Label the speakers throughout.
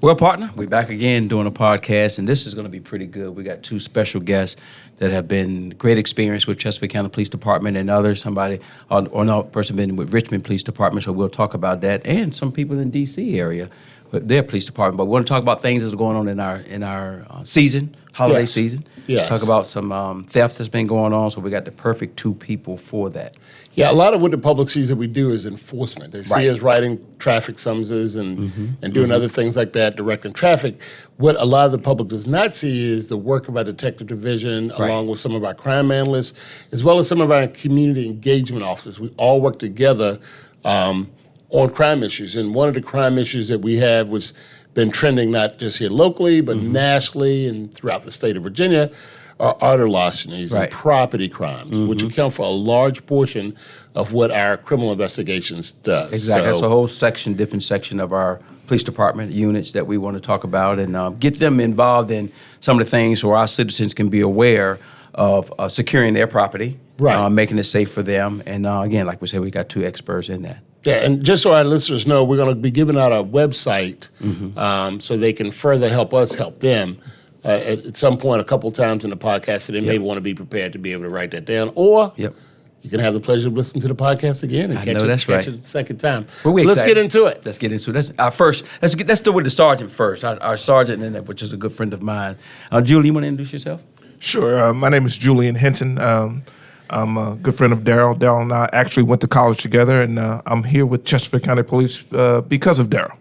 Speaker 1: Well, partner, we're back again doing a podcast, and this is going to be pretty good. We got two special guests that have been great experience with Chesterfield County Police Department and others. Somebody or no person been with Richmond Police Department, so we'll talk about that, and some people in D.C. area with their police department. But we want to talk about things that are going on in our season, holiday season.
Speaker 2: Yes.
Speaker 1: Talk about some theft that's been going on. So we got the perfect two people for that.
Speaker 2: Yeah, a lot of what the public sees that we do is enforcement. They see us writing traffic summonses and doing other things like that, directing traffic. What a lot of the public does not see is the work of our detective division, along with some of our crime analysts, as well as some of our community engagement officers. We all work together on crime issues. And one of the crime issues that we have was been trending not just here locally, but nationally and throughout the state of Virginia, are auto larcenies and property crimes, which account for a large portion of what our criminal investigations does.
Speaker 1: Exactly. That's a whole different section of our police department units that we want to talk about and get them involved in some of the things so our citizens can be aware of securing their property, making it safe for them. And again, like we said, we got two experts in that.
Speaker 2: Yeah, and just so our listeners know, we're going to be giving out our website so they can further help us help them. At some point, a couple times in the podcast, so they may want to be prepared to be able to write that down. Or you can have the pleasure of listening to the podcast again and catch it the second time. So let's get into it.
Speaker 1: Let's get into it. That's our first. Let's do with the sergeant first. Our sergeant, which is a good friend of mine. Julie, you want to introduce yourself?
Speaker 3: Sure. My name is Julian Hinton. I'm a good friend of Daryl. Daryl and I actually went to college together, and I'm here with Chesterfield County Police because of Daryl.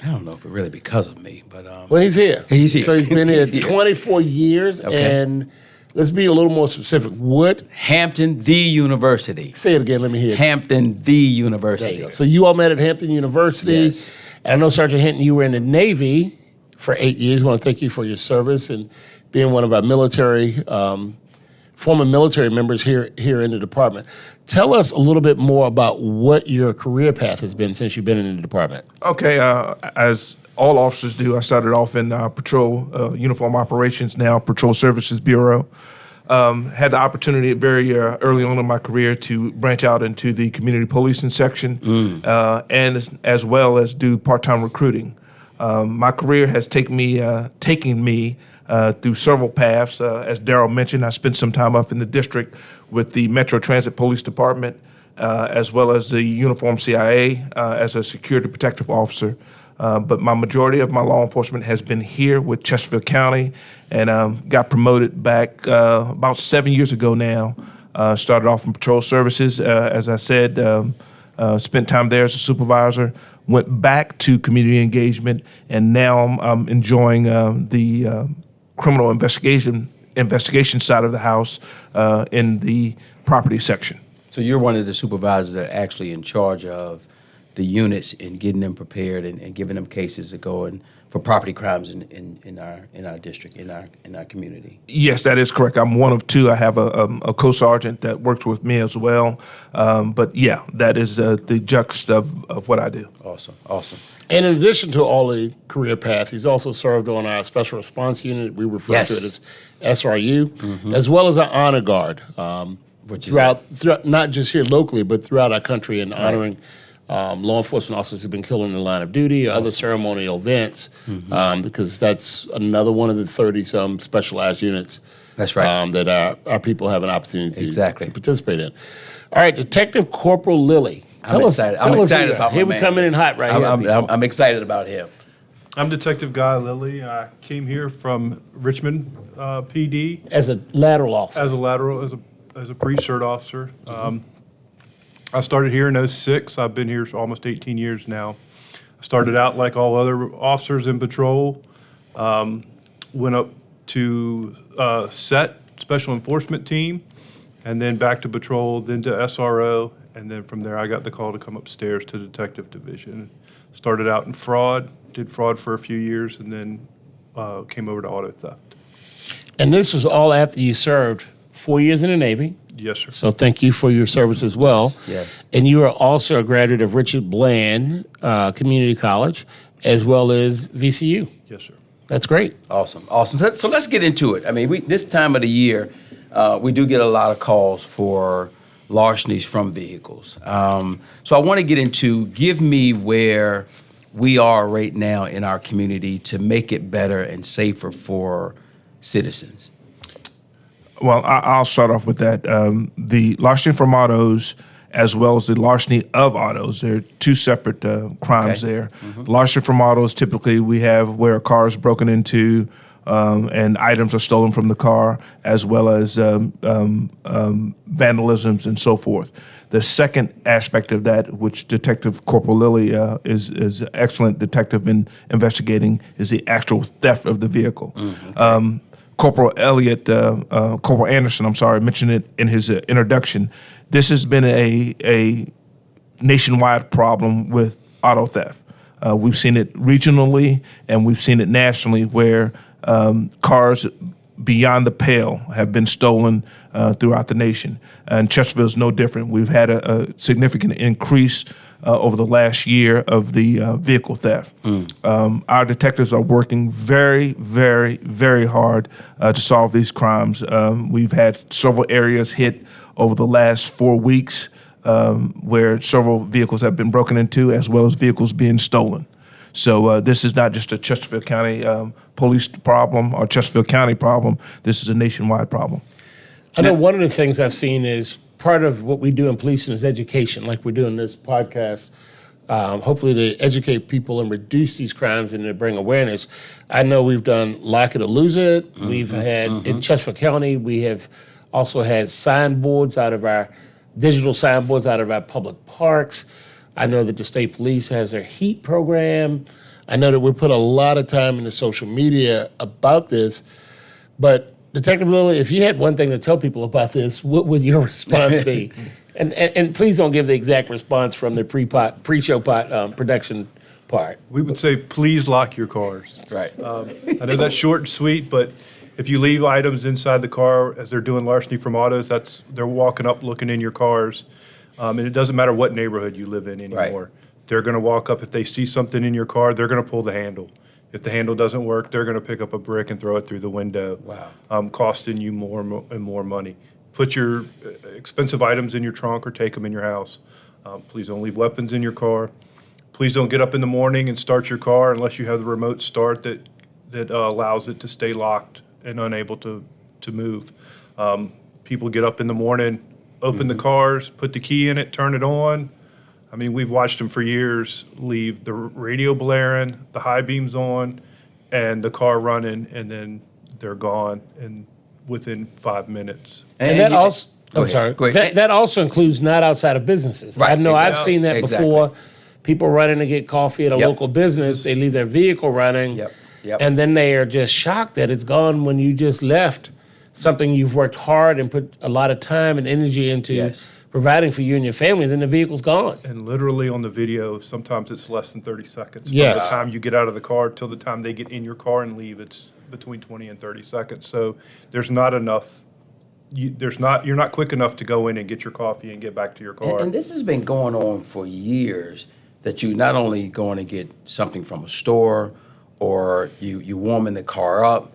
Speaker 1: I don't know if it's really because of me, but
Speaker 2: well, he's here.
Speaker 1: He's here.
Speaker 2: So he's been here 24 years, and let's be a little more specific. What?
Speaker 1: Hampton the University.
Speaker 2: Say it again. Let me hear it.
Speaker 1: Hampton the University.
Speaker 2: There you go. So you all met at Hampton University.
Speaker 1: Yes.
Speaker 2: And I know Sergeant Hinton, you were in the Navy for 8 years. I want to thank you for your service and being one of our former military members here in the department. Tell us a little bit more about what your career path has been since you've been in the department.
Speaker 3: Okay, as all officers do, I started off in patrol uniform operations, now Patrol Services Bureau. Had the opportunity very early on in my career to branch out into the community policing section and as well as do part-time recruiting. My career has taken me through several paths. As Daryl mentioned, I spent some time up in the district with the Metro Transit Police Department, as well as the Uniform CIA as a security protective officer. But my majority of my law enforcement has been here with Chesterfield County, and got promoted back about 7 years ago now. Started off in patrol services, as I said, spent time there as a supervisor, went back to community engagement, and now I'm enjoying the criminal investigation side of the house in the property section.
Speaker 1: So you're one of the supervisors that are actually in charge of the units and getting them prepared and giving them cases to go in for property crimes in our district, in our community.
Speaker 3: Yes, that is correct. I'm one of two. I have a co-sergeant that works with me as well. But yeah, that is the gist of what I do.
Speaker 1: Awesome.
Speaker 2: And in addition to all the career paths, he's also served on our special response unit. We refer to it as SRU, as well as our honor guard, throughout not just here locally, but throughout our country, and honoring law enforcement officers who've been killed in the line of duty or other ceremonial events, because that's another one of the 30-some specialized units
Speaker 1: that
Speaker 2: our people have an opportunity to participate in. All right, Detective Corporal Lilly.
Speaker 1: I'm excited about
Speaker 2: him. Here we coming in hot right here.
Speaker 1: I'm excited about him.
Speaker 4: I'm Detective Guy Lilly. I came here from Richmond PD
Speaker 2: as a lateral officer.
Speaker 4: As a pre-cert officer. I started here in 2006. I've been here almost 18 years now. I started out like all other officers in patrol. Went up to special enforcement team, and then back to patrol, then to SRO. And then from there, I got the call to come upstairs to detective division. Started out in fraud, did fraud for a few years, and then came over to auto theft.
Speaker 2: And this was all after you served 4 years in the Navy.
Speaker 4: Yes, sir.
Speaker 2: So thank you for your service as well.
Speaker 1: Yes.
Speaker 2: And you are also a graduate of Richard Bland Community College, as well as VCU.
Speaker 4: Yes, sir.
Speaker 2: That's great.
Speaker 1: Awesome. So let's get into it. I mean, this time of the year, we do get a lot of calls for larcenies from vehicles. So I want to get into, give me where we are right now in our community to make it better and safer for citizens?
Speaker 3: Well, I'll start off with that. The larceny from autos, as well as the larceny of autos, there are two separate crimes
Speaker 1: Okay.
Speaker 3: there. Larceny from autos, typically we have where a car is broken into and items are stolen from the car, as well as vandalisms and so forth. The second aspect of that, which Detective Corporal Lilly is an excellent detective in investigating, is the actual theft of the vehicle. Corporal Elliott, Corporal Anderson, I'm sorry, mentioned it in his introduction. This has been a nationwide problem with auto theft. We've seen it regionally and we've seen it nationally, where cars beyond the pale have been stolen throughout the nation. And Chesterfield is no different. We've had a significant increase over the last year of the vehicle theft. Our detectives are working very, very, very hard to solve these crimes. We've had several areas hit over the last 4 weeks where several vehicles have been broken into, as well as vehicles being stolen. So this is not just a Chesterfield County police problem or Chesterfield County problem. This is a nationwide problem.
Speaker 2: I know one of the things I've seen is part of what we do in policing is education, like we're doing this podcast, hopefully to educate people and reduce these crimes and to bring awareness. I know we've done Lock It or Lose It. We've had, in Chesterfield County, we have also had signboards out of our, digital signboards out of our public parks. I know that the state police has their heat program. I know that we put a lot of time into social media about this, but Detective Lilly, if you had one thing to tell people about this, what would your response be? And please don't give the exact response from the pre-show production part.
Speaker 4: We would say, please lock your cars.
Speaker 1: Right.
Speaker 4: I know that's short and sweet, but if you leave items inside the car as they're doing larceny from autos, they're walking up looking in your cars. And it doesn't matter what neighborhood you live in anymore.
Speaker 1: Right.
Speaker 4: They're going to walk up. If they see something in your car, they're going to pull the handle. If the handle doesn't work, they're going to pick up a brick and throw it through the window, costing you more and more money. Put your expensive items in your trunk or take them in your house. Please don't leave weapons in your car. Please don't get up in the morning and start your car unless you have the remote start that allows it to stay locked and unable to move. People get up in the morning, open the cars, put the key in it, turn it on. I mean, we've watched them for years leave the radio blaring, the high beams on, and the car running, and then they're gone and within 5 minutes.
Speaker 2: And that also,
Speaker 1: Go
Speaker 2: I'm
Speaker 1: ahead.
Speaker 2: sorry,
Speaker 1: Go ahead.
Speaker 2: that also includes not outside of businesses.
Speaker 1: Right,
Speaker 2: I know I've
Speaker 1: exactly.
Speaker 2: seen that
Speaker 1: Exactly.
Speaker 2: before. People running to get coffee at a
Speaker 1: Yep.
Speaker 2: local business, they leave their vehicle running,
Speaker 1: Yep.
Speaker 2: and then they are just shocked that it's gone when you just left something you've worked hard and put a lot of time and energy into
Speaker 1: Yes.
Speaker 2: providing for you and your family, then the vehicle's gone.
Speaker 4: And literally on the video, sometimes it's less than 30 seconds.
Speaker 2: Yes.
Speaker 4: From the time you get out of the car till the time they get in your car and leave, it's between 20 and 30 seconds. So there's not enough. You're not quick enough to go in and get your coffee and get back to your car.
Speaker 1: And this has been going on for years, that you not only going to get something from a store or you warming the car up,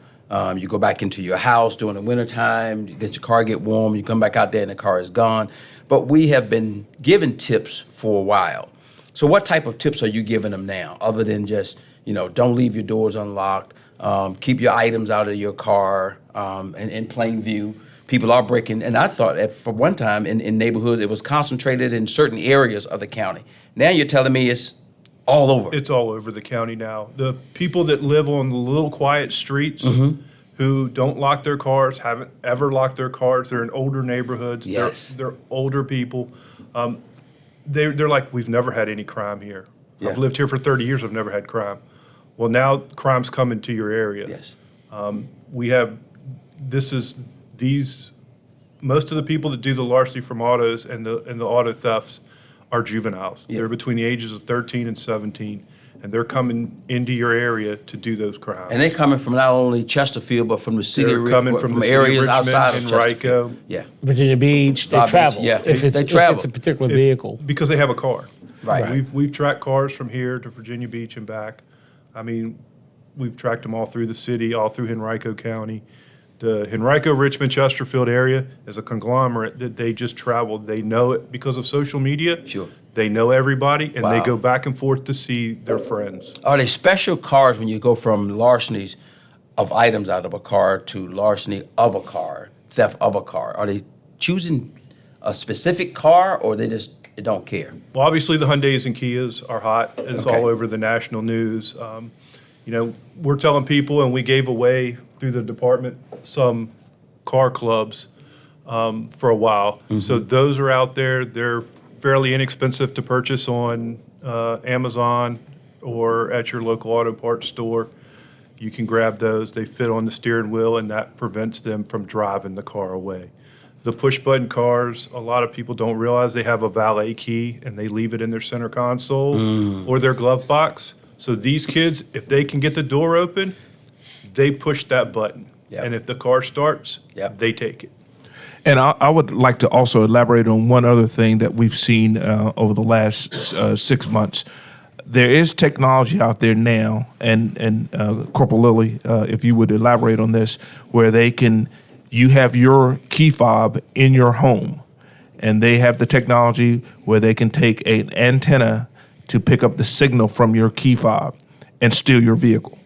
Speaker 1: you go back into your house during the wintertime, you let your car get warm, you come back out there and the car is gone. But we have been given tips for a while. So what type of tips are you giving them now, other than just, don't leave your doors unlocked, keep your items out of your car and in plain view? People are breaking, and I thought for one time in neighborhoods it was concentrated in certain areas of the county. Now you're telling me it's all over.
Speaker 4: It's all over the county now. The people that live on the little quiet streets who don't lock their cars, haven't ever locked their cars, they're in older neighborhoods,
Speaker 1: Yes.
Speaker 4: they're older people. They're like, we've never had any crime here.
Speaker 1: Yeah.
Speaker 4: I've lived here for 30 years, I've never had crime. Well, now crime's coming to your area.
Speaker 1: Yes.
Speaker 4: We have, most of the people that do the larceny from autos and the auto thefts are juveniles.
Speaker 1: Yeah.
Speaker 4: They're between the ages of 13 and 17, and they're coming into your area to do those crimes.
Speaker 1: And they're coming from not only Chesterfield, but from the city,
Speaker 4: They're coming from the city of
Speaker 1: areas
Speaker 4: Richmond,
Speaker 1: outside of
Speaker 4: Henrico.
Speaker 1: Chesterfield. Yeah,
Speaker 2: Virginia Beach, they
Speaker 1: Bob Beach,
Speaker 2: travel.
Speaker 1: yeah.
Speaker 2: If
Speaker 1: They
Speaker 2: it's
Speaker 1: travel.
Speaker 2: a particular vehicle.
Speaker 4: Because they have a car.
Speaker 1: right.
Speaker 4: We've tracked cars from here to Virginia Beach and back. I mean, we've tracked them all through the city, all through Henrico County. The Henrico, Richmond, Chesterfield area is a conglomerate that they just traveled. They know it because of social media.
Speaker 1: Sure.
Speaker 4: They know everybody, and they
Speaker 1: Wow.
Speaker 4: go back and forth to see their friends.
Speaker 1: Are they special cars when you go from larcenies of items out of a car to larceny of a car, theft of a car? Are they choosing a specific car, or they don't care?
Speaker 4: Well, obviously, the Hyundais and Kias are hot. It's
Speaker 1: Okay.
Speaker 4: all over the national news. We're telling people, and we gave away through the department some car clubs for a while. So those are out there. They're fairly inexpensive to purchase on Amazon or at your local auto parts store. You can grab those. They fit on the steering wheel, and that prevents them from driving the car away. The push-button cars, a lot of people don't realize they have a valet key, and they leave it in their center console or their glove box. So these kids, if they can get the door open, they push that button.
Speaker 1: Yep.
Speaker 4: And if the car starts,
Speaker 1: Yep.
Speaker 4: they take it.
Speaker 3: And I would like to also elaborate on one other thing that we've seen over the last 6 months. There is technology out there now, and Corporal Lilly, if you would elaborate on this, where you have your key fob in your home, and they have the technology where they can take an antenna to pick up the signal from your key fob and steal your vehicle.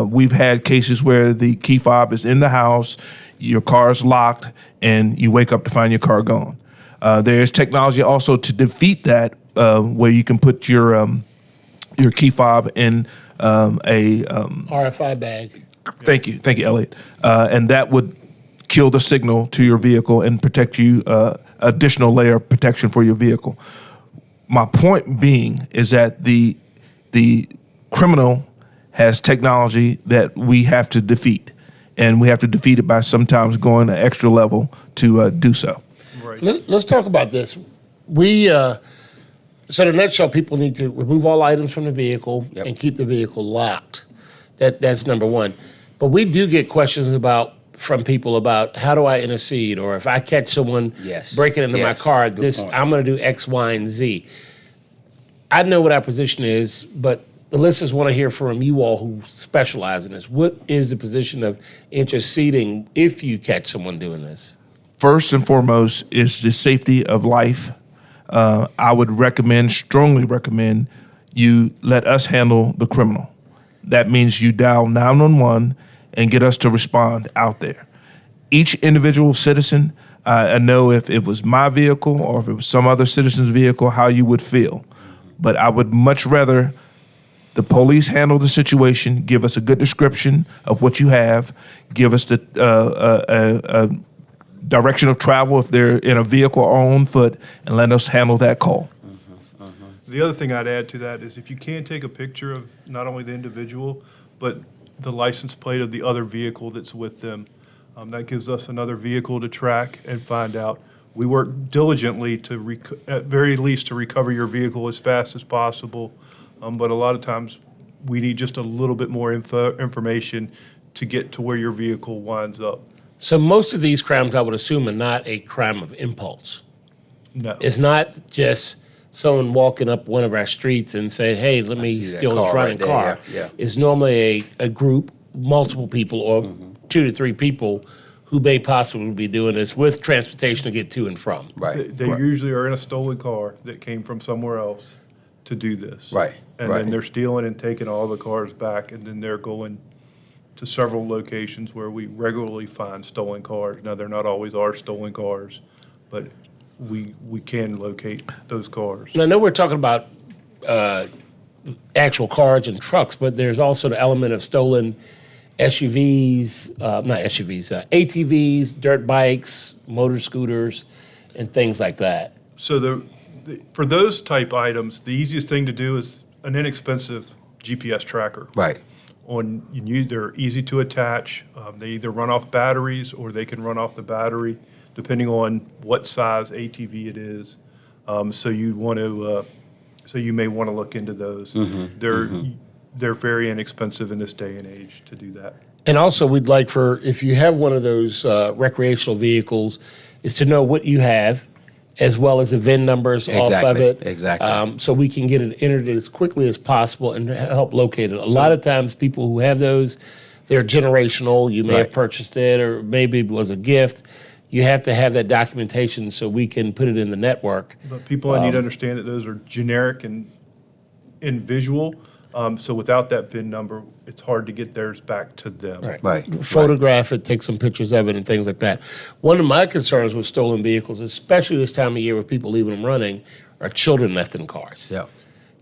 Speaker 3: We've had cases where the key fob is in the house, your car is locked, and you wake up to find your car gone. There is technology also to defeat that, where you can put your key fob in a
Speaker 2: RFI bag.
Speaker 3: Thank you, Elliott, and that would kill the signal to your vehicle and protect you, additional layer of protection for your vehicle. My point being is that the criminal has technology that we have to defeat, and we have to defeat it by sometimes going an extra level to do so.
Speaker 4: Right.
Speaker 2: Let's talk about this. So in a nutshell, people need to remove all items from the vehicle
Speaker 1: Yep.
Speaker 2: and keep the vehicle locked. That's number one. But we do get questions from people about how do I intercede, or if I catch someone
Speaker 1: Yes.
Speaker 2: breaking into my
Speaker 1: Yes.
Speaker 2: car,
Speaker 1: Good point.
Speaker 2: I'm going to do X, Y, and Z. I know what our position is, but the listeners want to hear from you all who specialize in this. What is the position of interceding if you catch someone doing this?
Speaker 3: First and foremost is the safety of life. I would strongly recommend, you let us handle the criminal. That means you dial 911 and get us to respond out there. Each individual citizen, I know if it was my vehicle or if it was some other citizen's vehicle, how you would feel. But I would much rather the police handle the situation, give us a good description of what you have, give us the direction of travel if they're in a vehicle or on foot, and let us handle that call.
Speaker 4: The other thing I'd add to that is if you can take a picture of not only the individual, but the license plate of the other vehicle that's with them, that gives us another vehicle to track and find out. We work diligently to, at very least, to recover your vehicle as fast as possible. But a lot of times we need just a little bit more information to get to where your vehicle winds up.
Speaker 2: So most of these crimes, I would assume, are not a crime of impulse.
Speaker 4: No.
Speaker 2: It's not just someone walking up one of our streets and saying, hey, let me
Speaker 1: see that
Speaker 2: steal this
Speaker 1: car
Speaker 2: running
Speaker 1: right there,
Speaker 2: car.
Speaker 1: yeah.
Speaker 2: It's normally a group, multiple people, or 2 to 3 people who may possibly be doing this with transportation to get to and from.
Speaker 1: Right.
Speaker 4: They usually are in a stolen car that came from somewhere else to do this.
Speaker 1: Right,
Speaker 4: And
Speaker 1: right.
Speaker 4: then they're stealing and taking all the cars back, and then they're going to several locations where we regularly find stolen cars. Now, they're not always our stolen cars, but we can locate those cars.
Speaker 2: And I know we're talking about actual cars and trucks, but there's also the element of stolen SUVs, ATVs, dirt bikes, motor scooters, and things like that.
Speaker 4: So for those type items, the easiest thing to do is an inexpensive GPS tracker.
Speaker 1: Right.
Speaker 4: They're easy to attach. They either run off batteries or they can run off the battery, depending on what size ATV it is. So you may want to look into those. They're very inexpensive in this day and age to do that.
Speaker 2: And also, we'd like if you have one of those recreational vehicles, is to know what you have, as well as the VIN numbers off of
Speaker 1: Exactly,
Speaker 2: it.
Speaker 1: exactly.
Speaker 2: So we can get it entered as quickly as possible and help locate it. A lot of times, people who have those, they're generational. You may have
Speaker 1: Right.
Speaker 2: purchased it, or maybe it was a gift. you have to have that documentation so we can put it in the network.
Speaker 4: But people need to understand that those are generic and visual. So without that VIN number, it's hard to get theirs back to them.
Speaker 1: Right.
Speaker 2: Photograph it, take some pictures of it, and things like that. One of my concerns with stolen vehicles, especially this time of year with people leaving them running, are children left in cars.
Speaker 1: Yeah.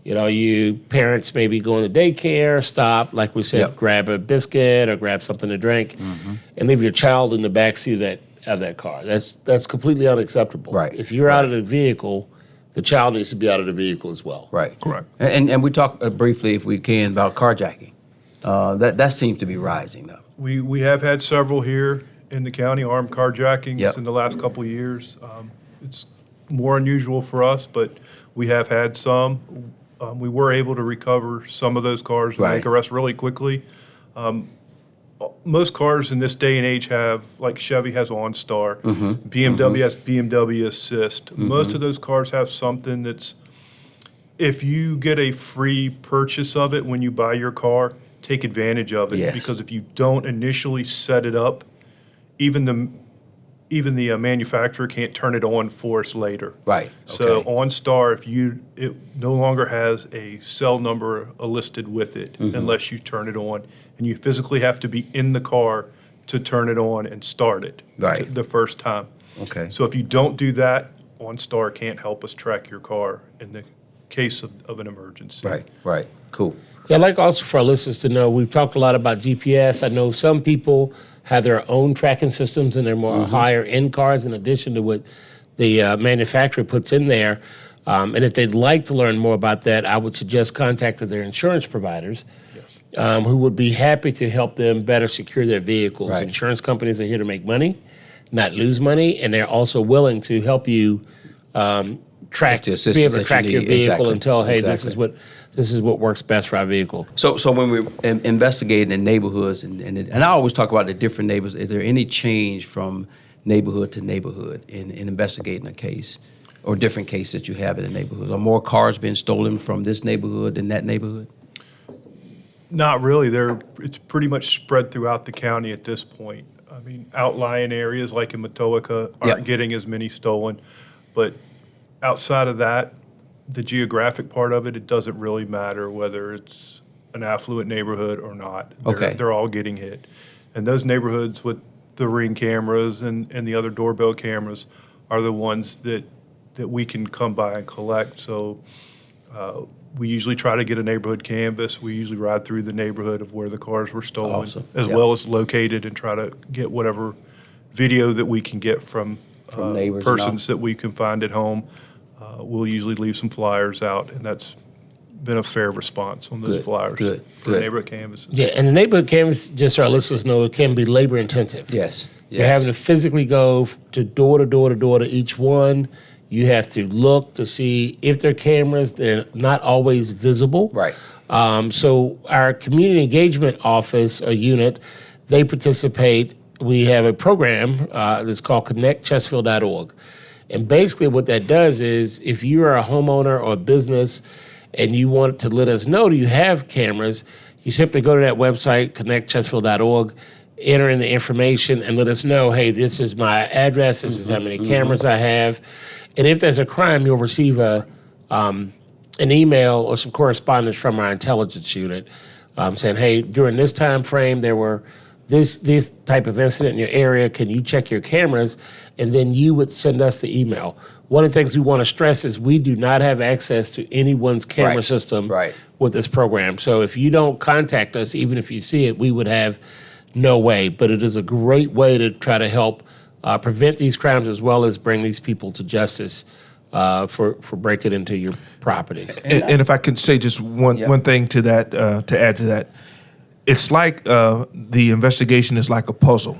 Speaker 2: You know, you parents maybe going to daycare, stop, like we said,
Speaker 1: Yep.
Speaker 2: grab a biscuit or grab something to drink, and leave your child in the backseat of that car. That's completely unacceptable.
Speaker 1: Right.
Speaker 2: If you're out of the vehicle, the child needs to be out of the vehicle as well.
Speaker 1: Right.
Speaker 3: Correct.
Speaker 1: And we talk briefly, if we can, about carjacking. That seems to be rising, though.
Speaker 4: We have had several here in the county, armed carjackings
Speaker 1: Yep.
Speaker 4: in the last couple of years. It's more unusual for us, but we have had some. We were able to recover some of those cars and
Speaker 1: Right.
Speaker 4: make arrests really quickly. Most cars in this day and age have, like Chevy has OnStar, BMW has BMW Assist. Most of those cars have something that's, if you get a free purchase of it when you buy your car, take advantage of it.
Speaker 1: Yes.
Speaker 4: Because if you don't initially set it up, even the manufacturer can't turn it on for us later.
Speaker 1: Right.
Speaker 4: So
Speaker 1: Okay.
Speaker 4: OnStar, it no longer has a cell number listed with it unless you turn it on, and you physically have to be in the car to turn it on and start it
Speaker 1: Right.
Speaker 4: the first time.
Speaker 1: Okay.
Speaker 4: So if you don't do that, OnStar can't help us track your car in the case of an emergency.
Speaker 1: Right. Cool.
Speaker 2: Yeah, I'd like also for our listeners to know, we've talked a lot about GPS. I know some people have their own tracking systems in their more higher end cars in addition to what the manufacturer puts in there. And if they'd like to learn more about that, I would suggest contacting their insurance providers, who would be happy to help them better secure their vehicles.
Speaker 1: Right.
Speaker 2: Insurance companies are here to make money, not lose money, and they're also willing to help you track,
Speaker 1: the
Speaker 2: be
Speaker 1: assistance
Speaker 2: able to
Speaker 1: that you
Speaker 2: track your
Speaker 1: need.
Speaker 2: vehicle
Speaker 1: Exactly.
Speaker 2: and tell, hey,
Speaker 1: Exactly.
Speaker 2: this is what works best for our vehicle.
Speaker 1: So when we're investigating in neighborhoods, and I always talk about the different neighborhoods, is there any change from neighborhood to neighborhood in investigating a case or different case that you have in the neighborhood? Are more cars being stolen from this neighborhood than that neighborhood?
Speaker 4: Not really. It's pretty much spread throughout the county at this point. I mean, outlying areas like in Matoaka aren't
Speaker 1: Yep.
Speaker 4: getting as many stolen, but outside of that, the geographic part of it, it doesn't really matter whether it's an affluent neighborhood or not.
Speaker 1: Okay.
Speaker 4: They're all getting hit. And those neighborhoods with the Ring cameras and the other doorbell cameras are the ones that we can come by and collect. So we usually try to get a neighborhood canvas. We usually ride through the neighborhood of where the cars were stolen,
Speaker 1: Awesome.
Speaker 4: as
Speaker 1: Yep.
Speaker 4: well as located and try to get whatever video that we can get from
Speaker 1: neighbors and all.
Speaker 4: persons that we can find at home. We'll usually leave some flyers out, and that's been a fair response on those
Speaker 1: Good,
Speaker 4: flyers.
Speaker 1: good,
Speaker 4: For the
Speaker 1: good.
Speaker 4: neighborhood canvases.
Speaker 2: Yeah, and the neighborhood canvas, just so our listeners know, it can be labor intensive.
Speaker 1: Yes.
Speaker 2: You're having to physically go to door to door to door to each one. You have to look to see if they're cameras. They're not always visible.
Speaker 1: Right.
Speaker 2: So our community engagement office or unit, they participate. We have a program that's called connectchesterfield.org. And basically what that does is if you are a homeowner or a business and you want to let us know that you have cameras, you simply go to that website, connectchesterfield.org, enter in the information and let us know, hey, this is my address, this is how many cameras I have. And if there's a crime, you'll receive an email or some correspondence from our intelligence unit saying, hey, during this time frame, there were this type of incident in your area. Can you check your cameras? And then you would send us the email. One of the things we want to stress is we do not have access to anyone's camera
Speaker 1: Right.
Speaker 2: system
Speaker 1: Right.
Speaker 2: with this program. So if you don't contact us, even if you see it, we would have no way. But it is a great way to try to help prevent these crimes as well as bring these people to justice for breaking into your properties.
Speaker 3: And if I could say just one thing to that, to add to that, it's like the investigation is like a puzzle.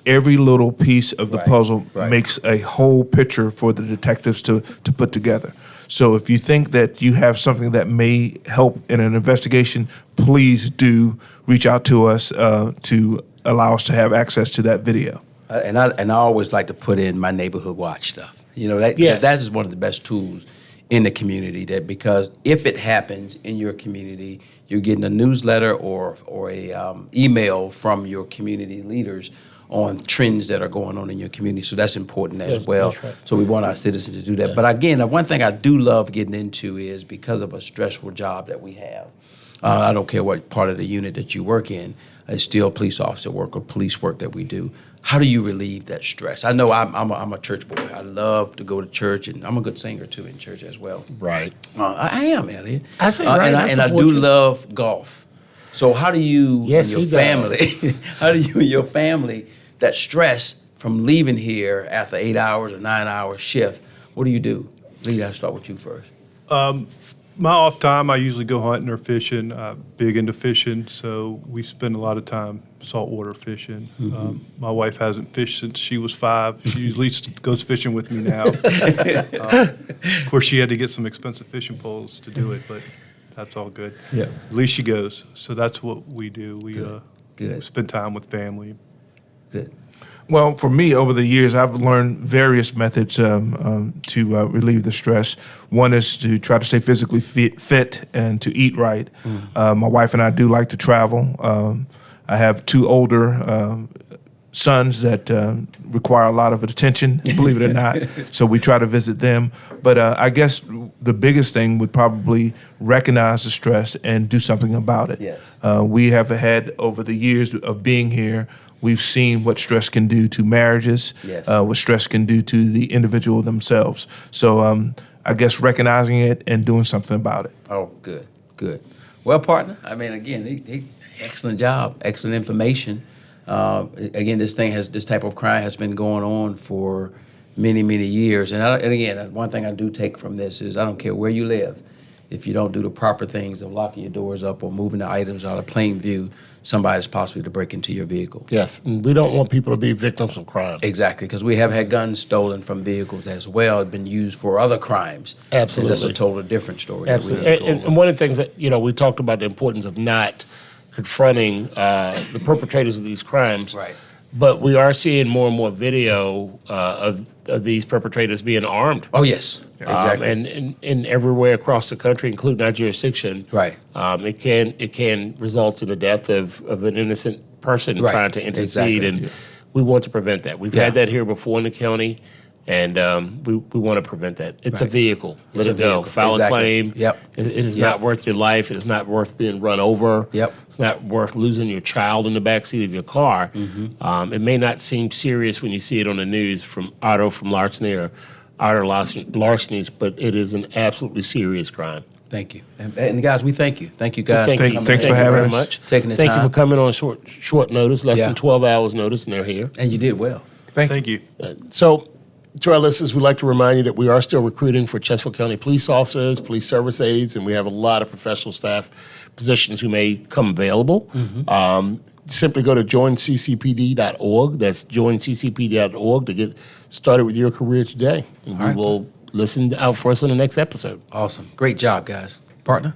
Speaker 3: Every little piece of the
Speaker 1: Right,
Speaker 3: puzzle
Speaker 1: right.
Speaker 3: makes a whole picture for the detectives to put together. So if you think that you have something that may help in an investigation, please do reach out to us to allow us to have access to that video.
Speaker 1: And I always like to put in my neighborhood watch stuff. You know, that
Speaker 2: Yes.
Speaker 1: that is one of the best tools in the community. That because if it happens in your community, you're getting a newsletter or a email from your community leaders on trends that are going on in your community. So that's important as
Speaker 2: Yes,
Speaker 1: well.
Speaker 2: that's right.
Speaker 1: So we want our citizens to do that. But again, one thing I do love getting into is because of a stressful job that we have. I don't care what part of the unit that you work in, it's still police officer work or police work that we do. How do you relieve that stress? I know I'm a church boy. I love to go to church, and I'm a good singer too in church as well.
Speaker 2: Right.
Speaker 1: I am, Elliott.
Speaker 2: I say right, I
Speaker 1: and I
Speaker 2: support
Speaker 1: do
Speaker 2: you.
Speaker 1: love golf. So how do you
Speaker 2: Yes,
Speaker 1: and
Speaker 2: he
Speaker 1: your
Speaker 2: does.
Speaker 1: family, how do you and your family, that stress from leaving here after 8 hours or 9 hour shift, what do you do? Lee, I'll start with you first.
Speaker 4: My off time, I usually go hunting or fishing. Big into fishing, so we spend a lot of time saltwater fishing. My wife hasn't fished since she was 5. She usually goes fishing with me now. Of course, she had to get some expensive fishing poles to do it, but that's all good.
Speaker 1: Yeah.
Speaker 4: At least she goes. So that's what we do. We
Speaker 1: Good.
Speaker 4: spend time with family.
Speaker 1: Good.
Speaker 3: Well, for me, over the years, I've learned various methods to relieve the stress. One is to try to stay physically fit and to eat right. My wife and I do like to travel. I have 2 older sons that require a lot of attention, believe it or not. So we try to visit them. But I guess the biggest thing would probably recognize the stress and do something about it.
Speaker 1: Yes.
Speaker 3: We have had, over the years of being here, we've seen what stress can do to marriages,
Speaker 1: Yes.
Speaker 3: What stress can do to the individual themselves. So I guess recognizing it and doing something about it.
Speaker 1: Oh, good, good. Well, partner, I mean, again, excellent job, excellent information. Again, this type of crime has been going on for many, many years. And again, one thing I do take from this is I don't care where you live. If you don't do the proper things of locking your doors up or moving the items out of plain view, somebody's possibly to break into your vehicle.
Speaker 2: Yes, and we don't want people to be victims of crime.
Speaker 1: Exactly, because we have had guns stolen from vehicles as well, been used for other crimes.
Speaker 2: Absolutely.
Speaker 1: And that's a totally different story. that we
Speaker 2: Absolutely.
Speaker 1: need to go
Speaker 2: And
Speaker 1: over.
Speaker 2: one of the things that, we talked about the importance of not confronting the perpetrators of these crimes.
Speaker 1: Right.
Speaker 2: But we are seeing more and more video of these perpetrators being armed.
Speaker 1: Oh, yes, exactly.
Speaker 2: And everywhere across the country, including our jurisdiction.
Speaker 1: Right.
Speaker 2: It can result in the death of an innocent person
Speaker 1: Right.
Speaker 2: trying to intercede,
Speaker 1: Exactly.
Speaker 2: and we want to prevent that. We've
Speaker 1: Yeah.
Speaker 2: had that here before in the county, and we want to prevent that. It's a
Speaker 1: Right.
Speaker 2: vehicle. Let
Speaker 1: It's a
Speaker 2: it go.
Speaker 1: vehicle.
Speaker 2: File
Speaker 1: Exactly.
Speaker 2: a claim.
Speaker 1: Yep.
Speaker 2: It is
Speaker 1: Yep.
Speaker 2: not worth your life. It is not worth being run over.
Speaker 1: Yep.
Speaker 2: It's not worth losing your child in the backseat of your car. It may not seem serious when you see it on the news from Larceny or Otto Larceny's, but it is an absolutely serious crime.
Speaker 1: Thank you. And guys, we thank you. Thank you, guys.
Speaker 2: Thank
Speaker 3: Thank-
Speaker 2: you.
Speaker 3: thanks
Speaker 2: Thank
Speaker 3: for
Speaker 2: you
Speaker 3: having
Speaker 2: very
Speaker 3: us.
Speaker 2: much.
Speaker 1: Taking the
Speaker 2: Thank you
Speaker 1: time.
Speaker 2: for coming on short notice, less
Speaker 1: Yeah.
Speaker 2: than 12 hours notice, and they're here.
Speaker 1: And you did well.
Speaker 4: Thank you.
Speaker 2: So, to our listeners, we'd like to remind you that we are still recruiting for Chesterfield County police officers, police service aides, and we have a lot of professional staff positions who may come available. Simply go to joinccpd.org. That's joinccpd.org to get started with your career today. And we
Speaker 1: right.
Speaker 2: will listen out for us on the next episode.
Speaker 1: Awesome. Great job, guys. Partner?